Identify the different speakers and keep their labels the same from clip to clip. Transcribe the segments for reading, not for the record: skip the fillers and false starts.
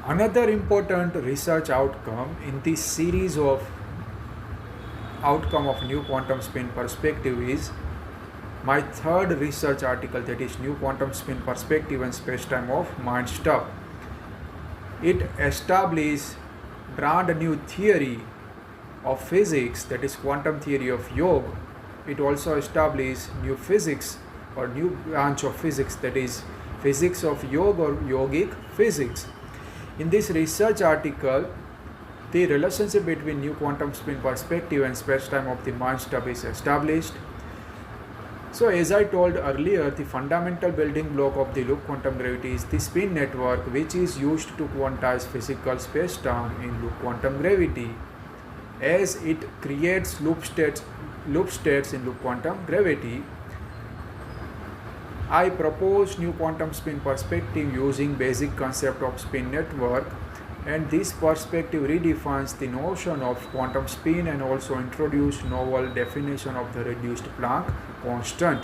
Speaker 1: Another important research outcome in this series of outcome of new quantum spin perspective is my third research article, that is new quantum spin perspective and space-time of mind stuff. It established brand new theory of physics, that is quantum theory of yoga. It also established new physics or new branch of physics, that is physics of yoga or yogic physics. In this research article, the relationship between new quantum spin perspective and space-time of the mind stuff is established. So as I told earlier, the fundamental building block of the loop quantum gravity is the spin network, which is used to quantize physical space-time in loop quantum gravity, as it creates loop states in loop quantum gravity. I propose new quantum spin perspective using basic concept of spin network, and this perspective redefines the notion of quantum spin and also introduce novel definition of the reduced Planck constant.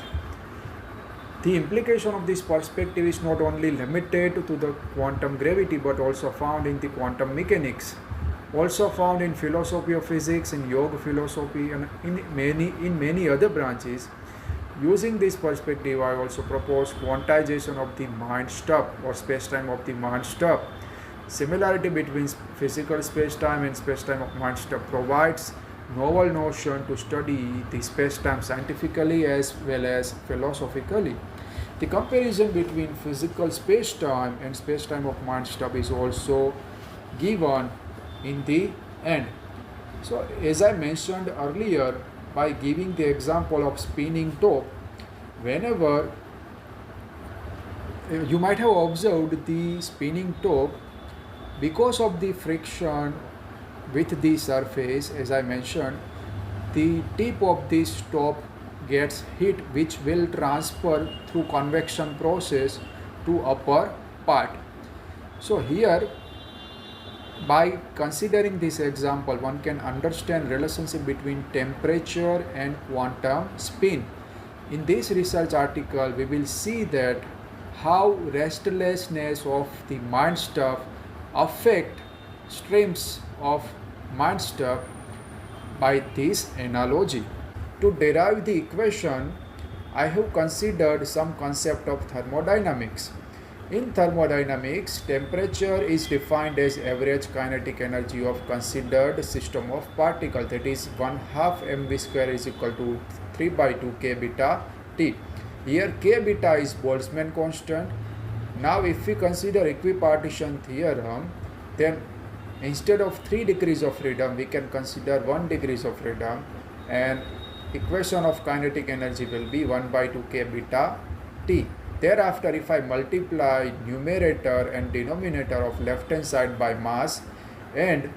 Speaker 1: The implication of this perspective is not only limited to the quantum gravity but also found in the quantum mechanics, also found in philosophy of physics, in yoga philosophy, and in many other branches. Using this perspective, I also propose quantization of the mind stuff or space-time of the mind stuff. Similarity between physical space-time and space-time of mind stuff provides novel notion to study the space-time scientifically as well as philosophically. The comparison between physical space-time and space-time of mind stuff is also given in the end. So as I mentioned earlier, by giving the example of spinning top, whenever you might have observed the spinning top, because of the friction with the surface, as I mentioned, the tip of this top gets heat, which will transfer through convection process to upper part. So here, by considering this example, one can understand relationship between temperature and quantum spin. In this research article, we will see that how restlessness of the mind stuff affect streams of mind stuff by this analogy. To derive the equation, I have considered some concept of thermodynamics. In thermodynamics, temperature is defined as average kinetic energy of considered system of particles, that is 1/2 mv square is equal to 3 by 2 k beta T. Here k beta is Boltzmann constant. Now if we consider equipartition theorem, then instead of 3 degrees of freedom, we can consider 1 degrees of freedom, and equation of kinetic energy will be 1 by 2 k beta T. Thereafter, if I multiply numerator and denominator of left hand side by mass, and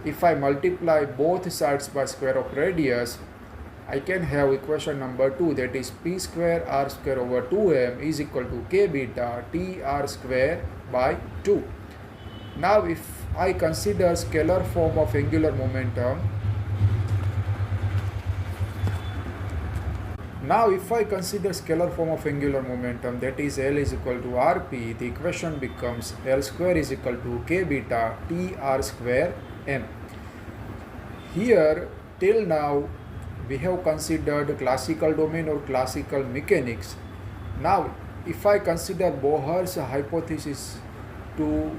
Speaker 1: if I multiply both sides by square of radius, I can have equation number 2, that is p square r square over 2m is equal to k beta t r square by 2. Now if I consider scalar form of angular momentum, that is L is equal to Rp, the equation becomes L square is equal to k beta T R square m. Here till now we have considered classical domain or classical mechanics. Now if I consider Bohr's hypothesis to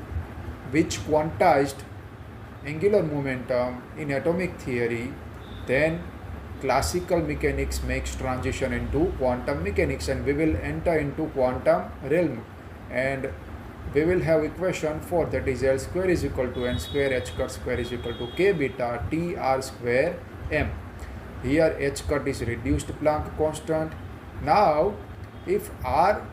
Speaker 1: which quantized angular momentum in atomic theory, then classical mechanics makes transition into quantum mechanics, and we will enter into quantum realm, and we will have equation 4, that is L square is equal to n square h cut square is equal to k beta T R square m. Here h cut is reduced Planck constant. Now if R,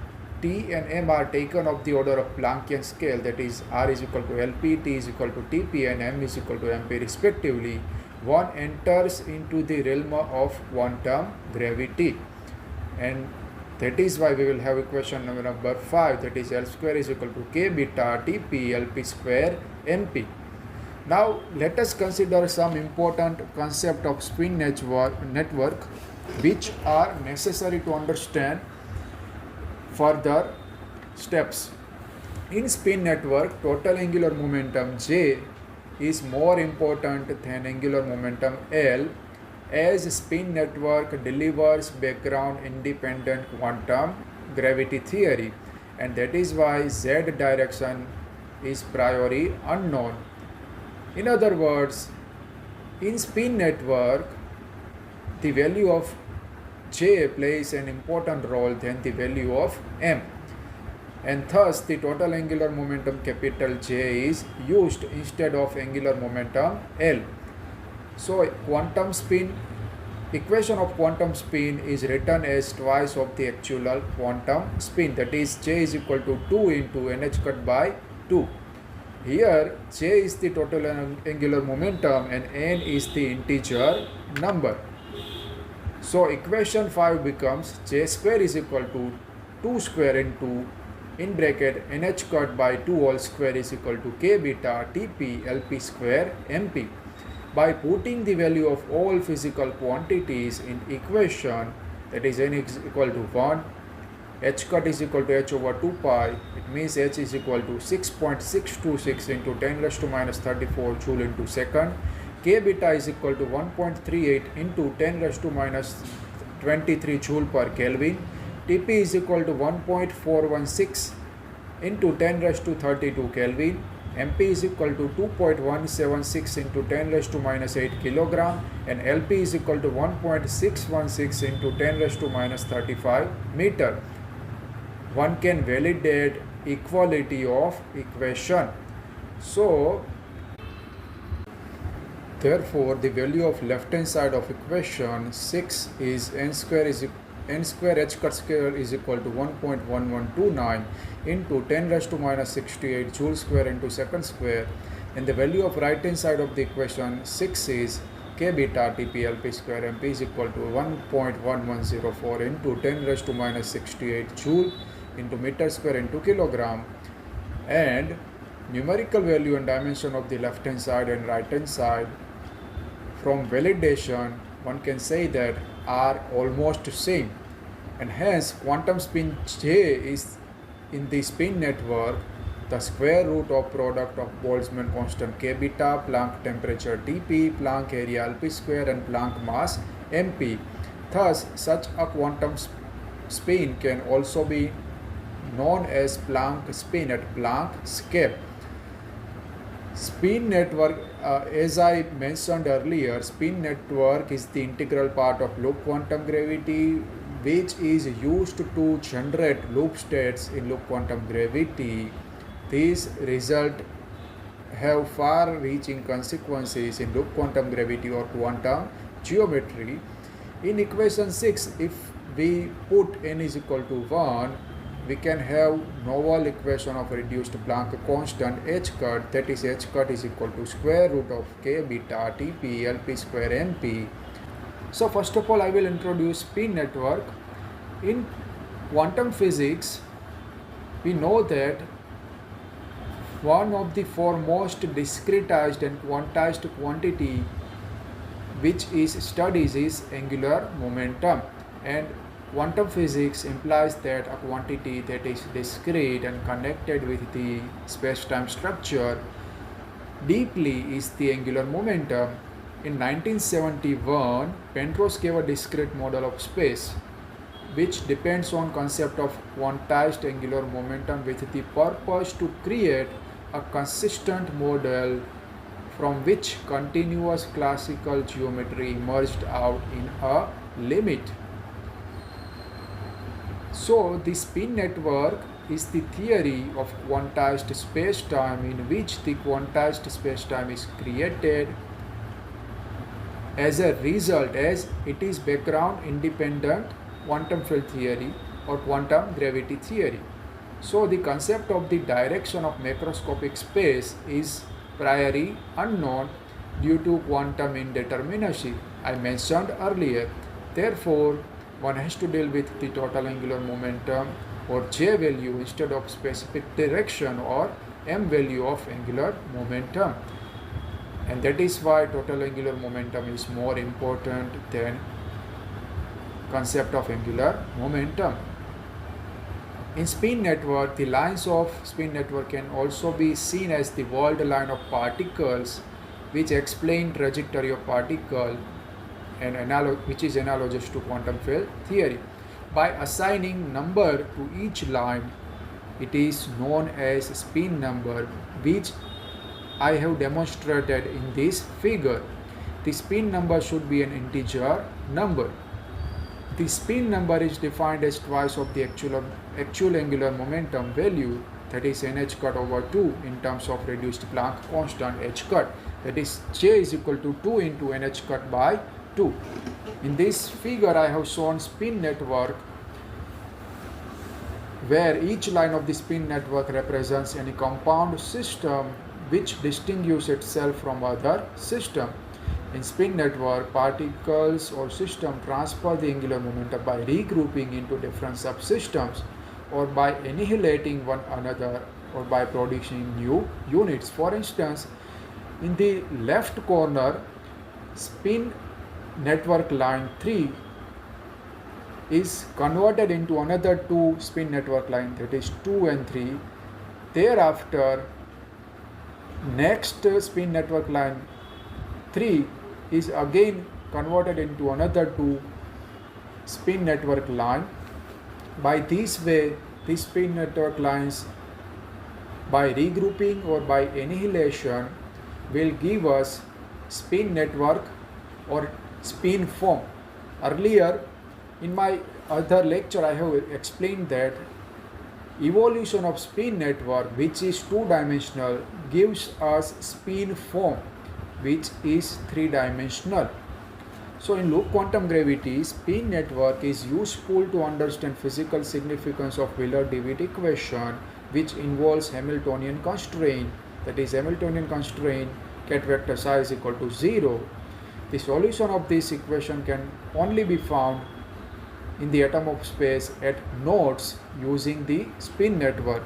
Speaker 1: T and m are taken of the order of Planckian scale, that is R is equal to LP, T is equal to TP and m is equal to MP respectively, one enters into the realm of quantum gravity, and that is why we will have equation number 5, that is L square is equal to k beta Tp LP square NP. Now let us consider some important concept of spin network which are necessary to understand further steps. In spin network, total angular momentum J is more important than angular momentum L, as spin network delivers background independent quantum gravity theory, and that is why Z direction is priori unknown. In other words, in spin network, the value of J plays an important role than the value of M, and thus the total angular momentum capital J is used instead of angular momentum L. So quantum spin equation of quantum spin is written as twice of the actual quantum spin, that is J is equal to 2 into nh cut by 2. Here J is the total angular momentum and n is the integer number. So equation 5 becomes J square is equal to 2 square into in bracket nh cut by 2 whole square is equal to k beta Tp Lp square Mp. By putting the value of all physical quantities in equation, that is n is equal to 1, h cut is equal to h over 2 pi, it means h is equal to 6.626 into 10 raised to minus 34 joule into second, k beta is equal to 1.38 into 10 raised to minus 23 joule per Kelvin, Tp is equal to 1.416 into 10 raised to 32 Kelvin, Mp is equal to 2.176 into 10 raised to minus 8 kilogram, and Lp is equal to 1.616 into 10 raised to minus 35 meter. One can validate equality of equation. So therefore the value of left hand side of equation 6 is n square h cut square is equal to 1.1129 into 10 raised to minus 68 joule square into second square, and the value of right hand side of the equation 6 is k beta Tp Lp square Mp is equal to 1.1104 into 10 raised to minus 68 joule into meter square into kilogram, and numerical value and dimension of the left hand side and right hand side from validation one can say that are almost same, and hence quantum spin J is in the spin network the square root of product of Boltzmann constant k beta, Planck temperature Tp, Planck area Lp square and Planck mass Mp. Thus such a quantum spin can also be known as Planck spin at Planck scale. Spin network, as I mentioned earlier, spin network is the integral part of loop quantum gravity, which is used to generate loop states in loop quantum gravity. These results have far-reaching consequences in loop quantum gravity or quantum geometry. In equation 6, if we put n is equal to 1, we can have novel equation of reduced Planck constant h cut, that is h cut is equal to square root of k beta Tp Lp square Mp. So first of all I will introduce spin network. In quantum physics we know that one of the foremost discretized and quantized quantity which is studies is angular momentum, and quantum physics implies that a quantity that is discrete and connected with the space-time structure deeply is the angular momentum. In 1971, Penrose gave a discrete model of space which depends on concept of quantized angular momentum with the purpose to create a consistent model from which continuous classical geometry emerged out in a limit. So the spin network is the theory of quantized space-time in which the quantized space-time is created as a result, as it is background independent quantum field theory or quantum gravity theory. So the concept of the direction of macroscopic space is priori unknown due to quantum indeterminacy I mentioned earlier. Therefore, one has to deal with the total angular momentum or J value instead of specific direction or M value of angular momentum. And that is why total angular momentum is more important than concept of angular momentum. In spin network, the lines of spin network can also be seen as the world line of particles, which explain trajectory of particle and which is analogous to quantum field theory. By assigning number to each line, it is known as spin number, which I have demonstrated in this figure. The spin number should be an integer number. The spin number is defined as twice of the actual angular momentum value, that is nh cut over 2 in terms of reduced Planck constant h cut, that is j is equal to 2 into nh cut by 2. In this figure I have shown spin network where each line of the spin network represents any compound system which distinguishes itself from other system. In spin network, particles or system transfer the angular momentum by regrouping into different subsystems or by annihilating one another or by producing new units. For instance, in the left corner, spin network line 3 is converted into another two spin network line, that is 2 and 3. Thereafter, next spin network line 3 is again converted into another two spin network line. By this way, these spin network lines, by regrouping or by annihilation, will give us spin network or spin form. Earlier in my other lecture I have explained that evolution of spin network, which is two-dimensional, gives us spin form which is three-dimensional. So in loop quantum gravity, spin network is useful to understand physical significance of Wheeler-DeWitt equation, which involves Hamiltonian constraint, that is Hamiltonian constraint ket vector psi is equal to 0. The solution of this equation can only be found in the atom of space at nodes using the spin network.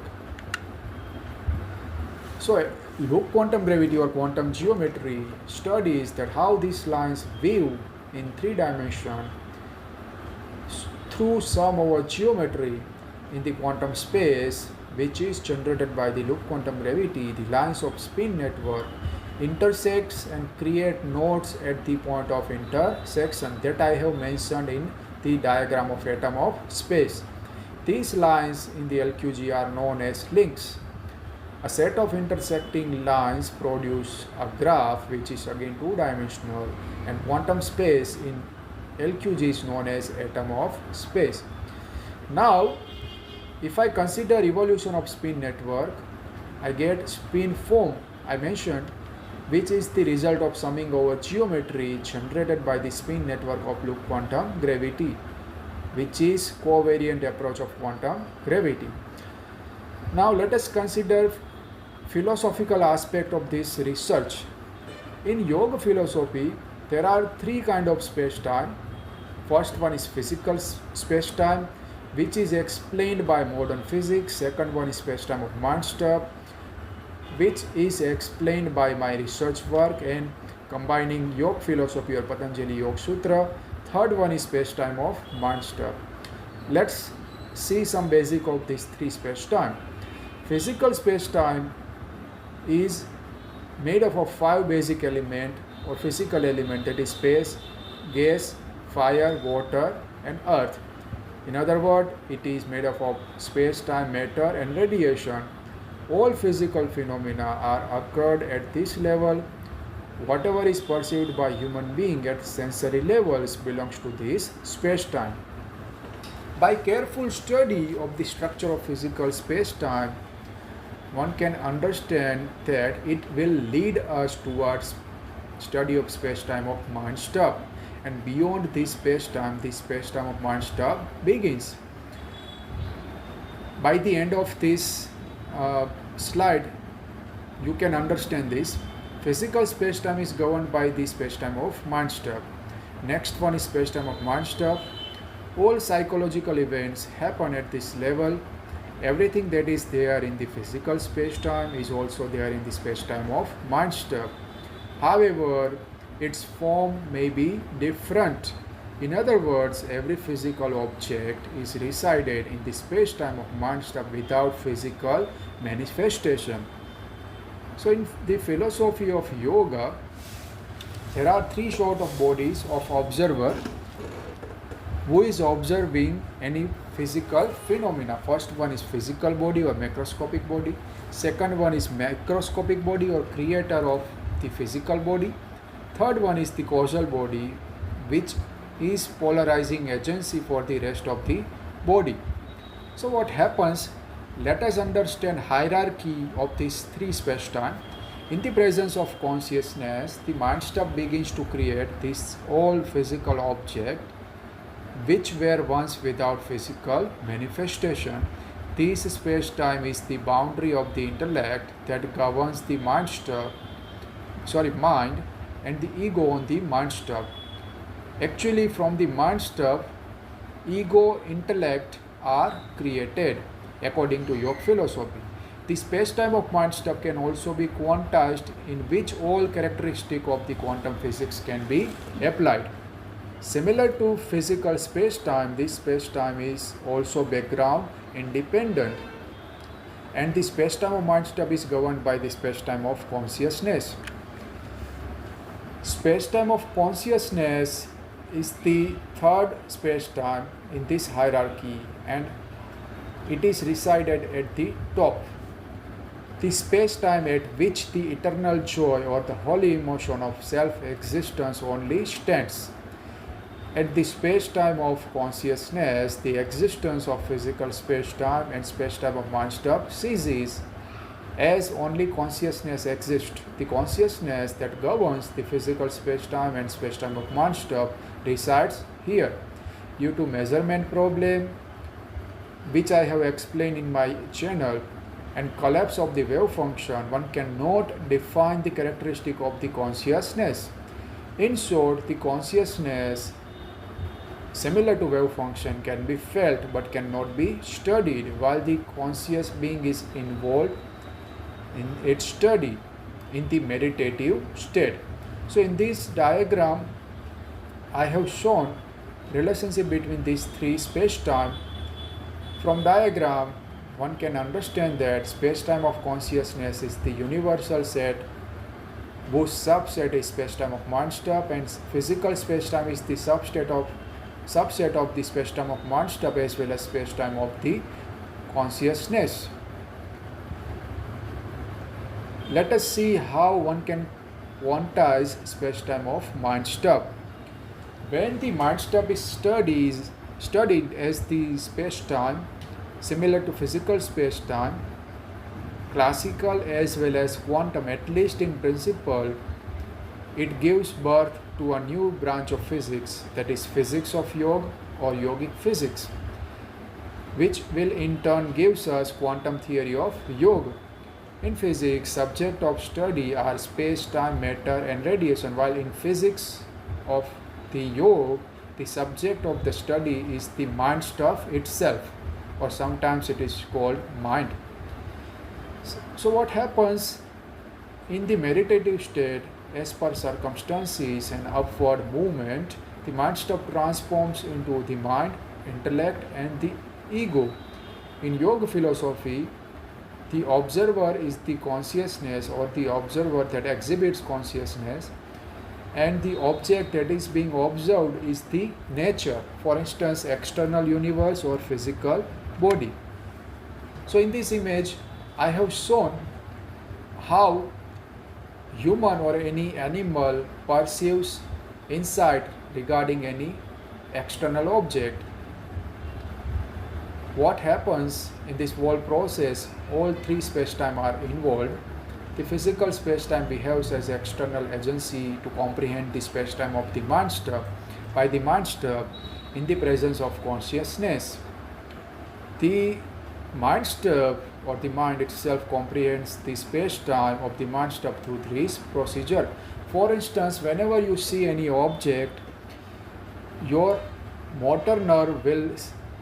Speaker 1: So loop quantum gravity or quantum geometry studies that how these lines view in three dimension through sum over geometry in the quantum space, which is generated by the loop quantum gravity. The lines of spin network intersects and create nodes at the point of intersection that I have mentioned in the diagram of atom of space. These lines in the LQG are known as links. A set of intersecting lines produce a graph which is again two-dimensional, and quantum space in LQG is known as atom of space. Now, if I consider evolution of spin network, I get spin form I mentioned, which is the result of summing over geometry generated by the spin network of loop quantum gravity, which is covariant approach of quantum gravity. Now let us consider philosophical aspect of this research. In yoga philosophy, there are three kinds of space-time. First one is physical space-time, which is explained by modern physics. Second one is space-time of mind stuff, which is explained by my research work and combining yoga philosophy or Patanjali Yogasutra. Third one is space-time of mind stuff. Let's see some basic of these three space-time. Physical space-time is made up of five basic elements or physical elements, that is space, gas, fire, water and earth. In other words, it is made up of space, time, matter and radiation. All physical phenomena are occurred at this level. Whatever is perceived by human being at sensory levels belongs to this space-time. By careful study of the structure of physical space-time, one can understand that it will lead us towards study of space-time of mind stuff, and beyond this space-time of mind stuff begins. By the end of this slide, you can understand this. Physical space-time is governed by the space-time of mind stuff. Next one is space-time of mind stuff. All psychological events happen at this level. Everything that is there in the physical space-time is also there in the space-time of mind stuff. However, its form may be different In other words, every physical object is resided in the space-time of mind stuff without physical manifestation. So in the philosophy of yoga, there are three sort of bodies of observer who is observing any physical phenomena. First one is physical body or macroscopic body. Second one is macroscopic body or creator of the physical body. Third one is the causal body, which is polarizing agency for the rest of the body. So what happens? Let us understand hierarchy of these three space-time. In the presence of consciousness, the mind stuff begins to create this all physical object which were once without physical manifestation. This space-time is the boundary of the intellect that governs the mind and the ego on the mind stuff. Actually, from the mind stuff, ego, intellect are created according to Yogic philosophy. The space-time of mind stuff can also be quantized, in which all characteristics of the quantum physics can be applied. Similar to physical space-time, this space-time is also background independent, and the space-time of mind stuff is governed by the space-time of consciousness. Space-time of consciousness is the third space-time in this hierarchy, and it is resided at the top. The space-time at which the eternal joy or the holy emotion of self-existence only stands. At the space-time of consciousness, the existence of physical space-time and space-time of mind stuff ceases, as only consciousness exists. The consciousness that governs the physical space-time and space-time of mind stuff resides here. Due to measurement problem, which I have explained in my channel, and collapse of the wave function, one cannot define the characteristic of the consciousness. In short, the consciousness, similar to wave function, can be felt but cannot be studied, while the conscious being is involved in its study in the meditative state. So in this diagram, I have shown relationship between these three space-time. From diagram, one can understand that space-time of consciousness is the universal set whose subset is space-time of mind stuff, and physical space-time is the subset of the space-time of mind stuff as well as space-time of the consciousness. Let us see how one can quantize space-time of mind stuff. When the mind stuff is studied as the space-time similar to physical space-time, classical as well as quantum, at least in principle, it gives birth to a new branch of physics, that is physics of yoga or yogic physics, which will in turn gives us quantum theory of yoga. In physics, subject of study are space, time, matter and radiation, while in physics of the yoga, the subject of the study is the mind stuff itself, or sometimes it is called mind. So what happens in the meditative state? As per circumstances and upward movement, the mind stuff transforms into the mind, intellect and the ego. In yoga philosophy, the observer is the consciousness or the observer that exhibits consciousness, and the object that is being observed is the nature, for instance external universe or physical body. So in this image I have shown how human or any animal perceives insight regarding any external object. What happens in this whole process? All three space-time are involved. The physical space-time behaves as external agency to comprehend the space-time of the mind stuff by the mind stuff in the presence of consciousness. The mind stuff or the mind itself comprehends the space-time of the mind stuff through this procedure. For instance, whenever you see any object, your motor nerve will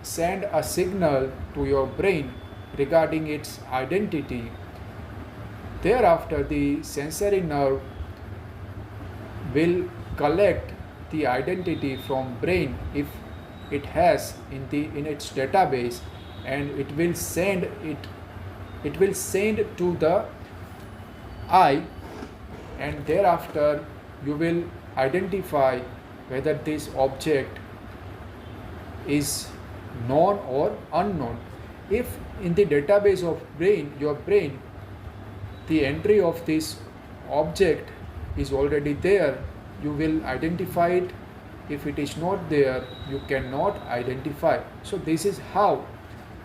Speaker 1: send a signal to your brain regarding its identity. Thereafter, the sensory nerve will collect the identity from brain if it has in its database, and it will send to the eye, and thereafter you will identify whether this object is known or unknown. If in the database of your brain, the entry of this object is already there, you will identify it. If it is not there, you cannot identify. So this is how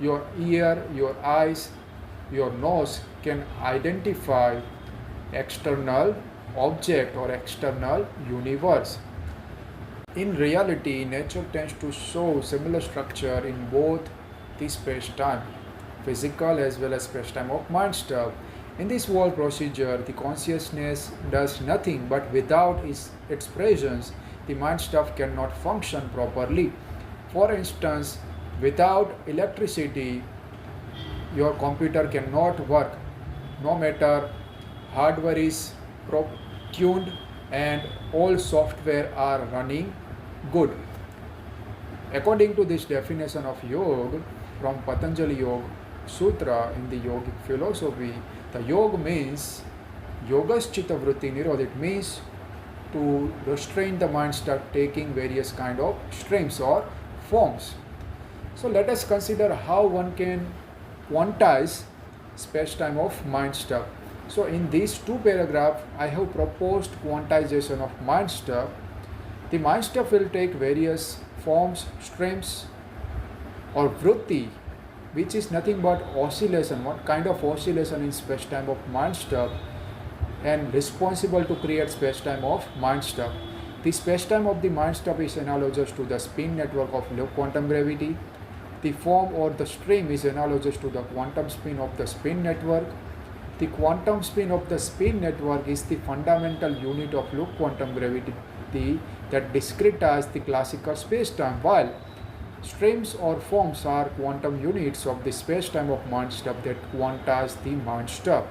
Speaker 1: your ear, your eyes, your nose can identify external object or external universe. In reality, nature tends to show similar structure in both the space-time, physical as well as space-time of mind stuff. In this whole procedure, the consciousness does nothing, but without its presence, the mind stuff cannot function properly. For instance, without electricity, your computer cannot work, no matter hardware is tuned and all software are running good. According to this definition of yoga from Patanjali Yogasutra in the Yogic philosophy, the yoga means yogas chitta vritti nirodha. It means to restrain the mind start taking various kind of streams or forms. So let us consider how one can quantize space-time of mind stuff. So in these two paragraphs, I have proposed quantization of mind stuff. The mind stuff will take various forms, streams, or vritti, which is nothing but oscillation. What kind of oscillation in space-time of mind stuff, and responsible to create space-time of mind stuff. The space-time of the mind stuff is analogous to the spin network of low quantum gravity. The form or the stream is analogous to the quantum spin of the spin network. The quantum spin of the spin network is the fundamental unit of low quantum gravity that discretize the classical space-time, while streams or forms are quantum units of the space-time of mind stuff that quantize the mind stuff.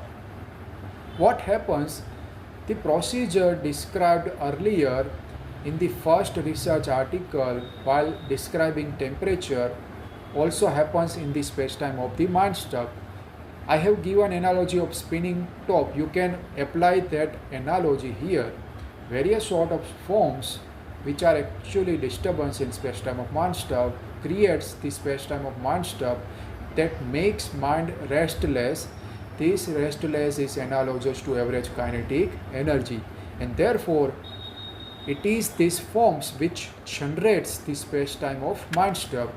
Speaker 1: What happens? The procedure described earlier in the first research article while describing temperature also happens in the space-time of the mind stuff. I have given analogy of spinning top. You can apply that analogy here. Various sort of forms which are actually disturbance in space-time of mind stuff creates the space-time of mind stuff that makes mind restless. This restless is analogous to average kinetic energy, and therefore it is these forms which generates the space-time of mind stuff.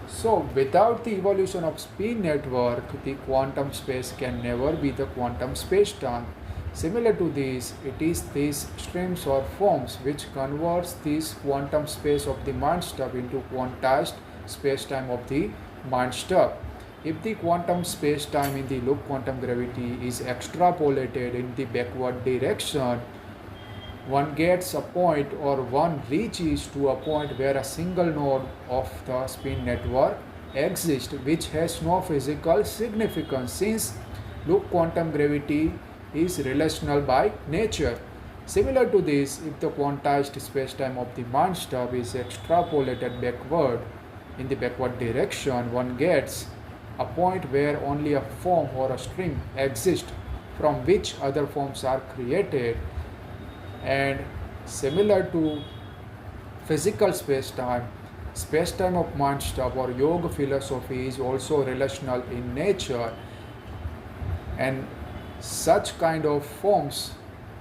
Speaker 1: So without the evolution of spin network, the quantum space can never be the quantum space-time. Similar to this, it is these streams or forms which converts this quantum space of the mind stuff into quantized space-time of the mind stuff. If the quantum space-time in the low quantum gravity is extrapolated in the backward direction, one gets a point, or one reaches to a point where a single node of the spin network exists, which has no physical significance since low quantum gravity is relational by nature. Similar to this, if the quantized space-time of the mind stuff is extrapolated backward in the backward direction, one gets a point where only a form or a stream exists from which other forms are created. And similar to physical space-time, space-time of mind stuff or yoga philosophy is also relational in nature, and such kind of forms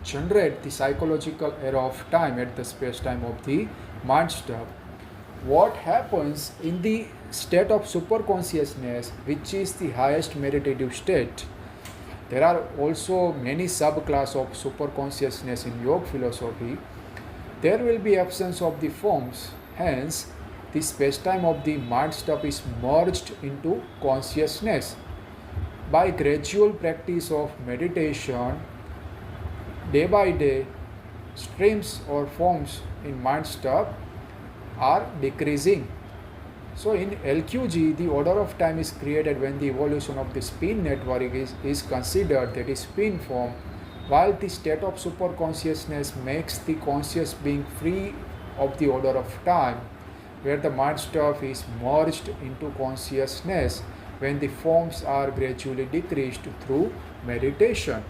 Speaker 1: generate the psychological era of time at the space-time of the mind stuff. What happens in the state of superconsciousness, which is the highest meditative state? There are also many subclasses of superconsciousness in yoga philosophy. There will be absence of the forms, hence the space-time of the mind stuff is merged into consciousness. By gradual practice of meditation, day by day, streams or forms in mind stuff are decreasing. So in LQG, the order of time is created when the evolution of the spin network is considered, that is spin form, while the state of superconsciousness makes the conscious being free of the order of time, where the mind stuff is merged into consciousness when the forms are gradually decreased through meditation.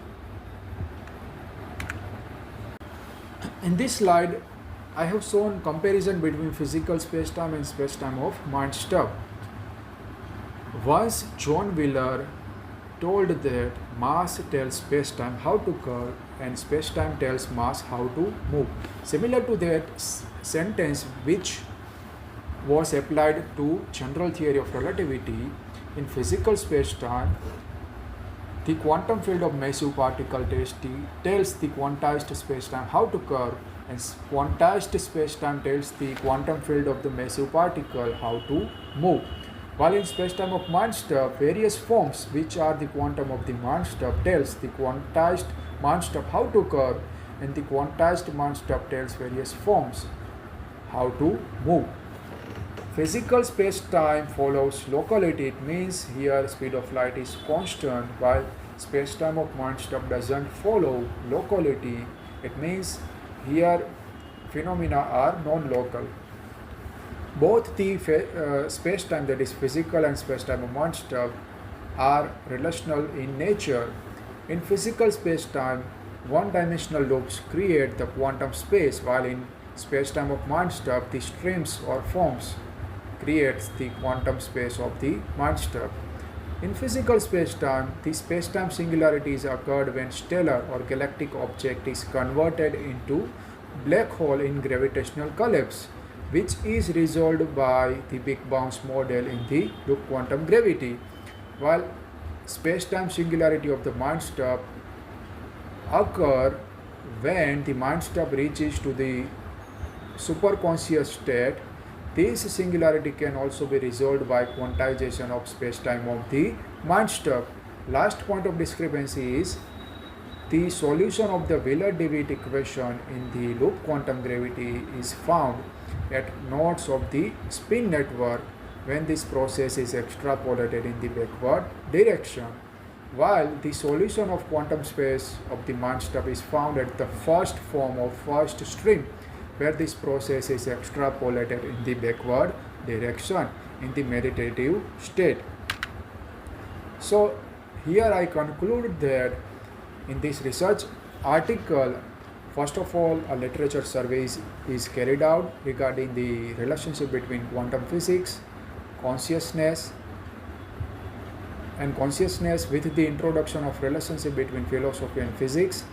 Speaker 1: In this slide, I have shown comparison between physical spacetime and spacetime of mind stuff. Once John Wheeler told that mass tells spacetime how to curve and spacetime tells mass how to move. Similar to that sentence which was applied to general theory of relativity, in physical spacetime, the quantum field of massive particle tells the quantized spacetime how to curve, and quantized spacetime tells the quantum field of the massive particle how to move. While in spacetime of mind stuff, various forms which are the quantum of the mind stuff tells the quantized mind stuff how to curve, and the quantized mind stuff tells various forms how to move. Physical space-time follows locality. It means here speed of light is constant, while space-time of mind stuff doesn't follow locality. It means here phenomena are non-local. Both the space-time, that is physical, and space-time of mind stuff are relational in nature. In physical space-time, one-dimensional loops create the quantum space, while in space-time of mind stuff, the streams or forms creates the quantum space of the mind stuff. In physical spacetime, the spacetime singularities occurred when stellar or galactic object is converted into black hole in gravitational collapse, which is resolved by the Big Bounce model in the loop quantum gravity, while spacetime singularity of the mind stuff occur when the mind stuff reaches to the superconscious state. This singularity can also be resolved by quantization of spacetime of the mind stuff. Last point of discrepancy is the solution of the Wheeler-DeWitt equation in the loop quantum gravity is found at nodes of the spin network when this process is extrapolated in the backward direction, while the solution of quantum space of the mind stuff is found at the first form of first string, where this process is extrapolated in the backward direction in the meditative state. So here I conclude that in this research article, first of all, a literature survey is carried out regarding the relationship between quantum physics, consciousness, with the introduction of relationship between philosophy and physics.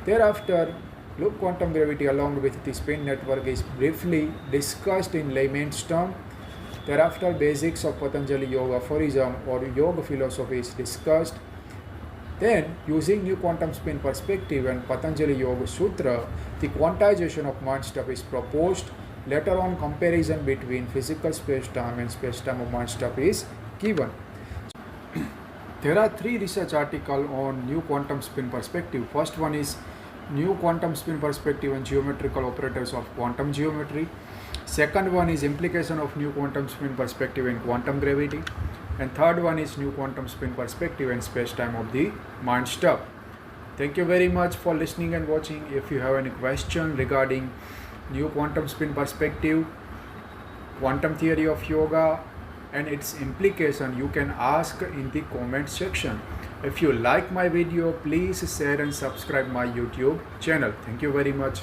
Speaker 1: Thereafter, loop quantum gravity along with the spin network is briefly discussed in layman's terms. Thereafter, basics of Patanjali Yoga aphorism or yoga philosophy is discussed. Then, using new quantum spin perspective and Patanjali Yogasutra, the quantization of mind stuff is proposed. Later on, comparison between physical space-time and space-time of mind stuff is given. There are 3 research articles on new quantum spin perspective. First one is new quantum spin perspective and geometrical operators of quantum geometry. Second one is implication of new quantum spin perspective in quantum gravity. And third one is new quantum spin perspective and space-time of the mind stuff. Thank you very much for listening and watching. If you have any question regarding new quantum spin perspective, quantum theory of yoga and its implication, you can ask in the comment section. If you like my video, please share and subscribe my YouTube channel. Thank you very much.